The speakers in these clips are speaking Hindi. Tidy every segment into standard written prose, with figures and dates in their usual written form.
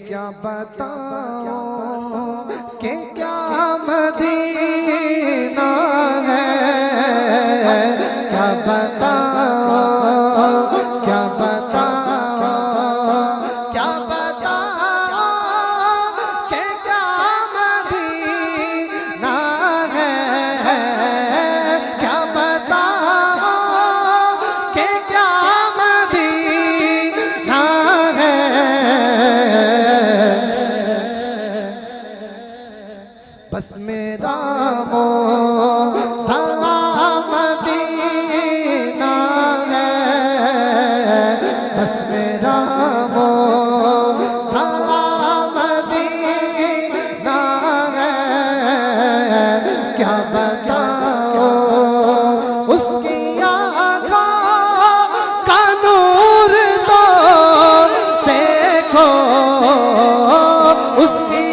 क्या बताओ कि क्या मदीना है, क्या बताओ, क्या बताओ, क्या बताओ कि क्या मदीना है, क्या बताओ कि क्या मदीना है। बस मेरा मोहब्बत मदीना है, बस मेरा मोहब्बत मदीना है। क्या बताओ उसकी आँखों का नूर तो देखो, उसकी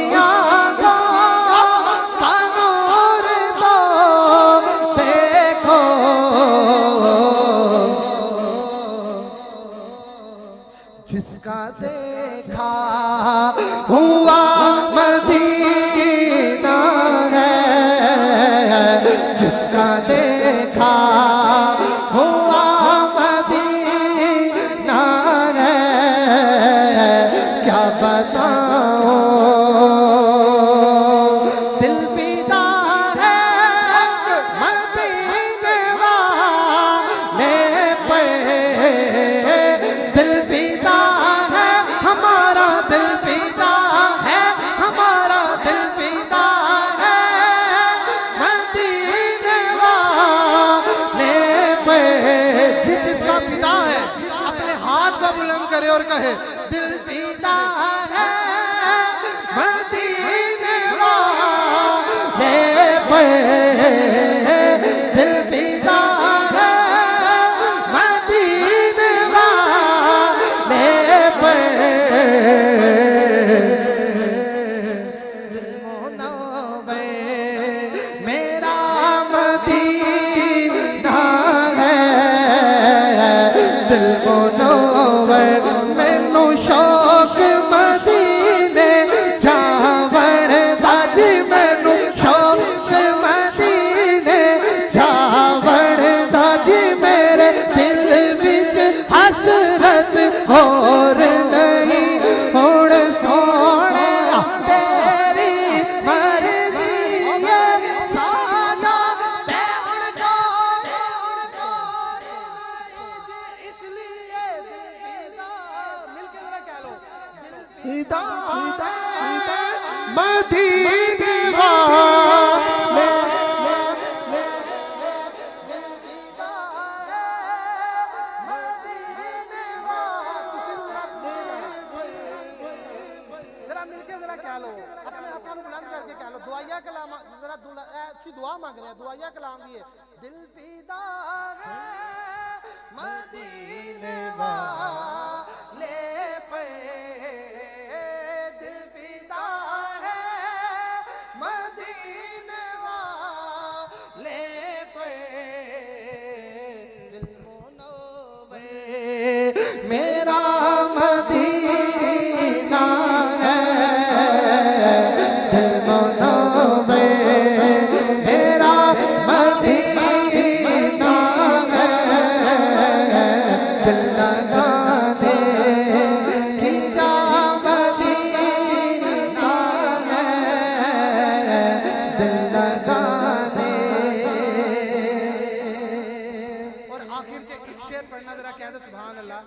जिसका देखा हुआ मदीना है, जिसका देखा हुआ मदीना है। क्या बताओ दिल फिदा है मदीने वाले पे, दिल फिदा है हमारा, दिल फिदा है हमारा, दिल फिदा है मदीने वाले पे। जिसका फिदा है अपने हाथ को बुलंद करे और कहे दिल फिदा है मदीने वाले पे, दिल फिदा है मदीने वाले पे। दिल मुनव्वर मेरा मदीना है, दिल मुनव्वर मैनू शौक मदीने जावण दा जी, मैनू शौक मदीने जावण दा जी। मेरे दिल विच हसरत होर नहीं, हुण सोहणे तेरी मर्जी है साजा ते हुण जोड़े, इसलिए दिल फिदा, मिलके जरा कह लो दिल फिदा है मदीने वाले, दिल फिदा है मदीने वाले। जरा मिलके जरा कह लो, अपने हाथों को बुलंद करके कह लो। दुआया कलाम जरा ऐसी दुआ मांग रहे हैं, दुआया कलाम भी है। दिल फिदा है मदीने वाले पे, दिल फिदा है मदीने वाले पे। दिल मुनव्वर मेरा मदीना है, दिल मुनव्वर मेरा मदीना है। दिल लगा दे कि जा मदीना है, दिल लगा दे। और आखिर के एक शेर पढ़ना जरा कह दो सुभान अल्लाह।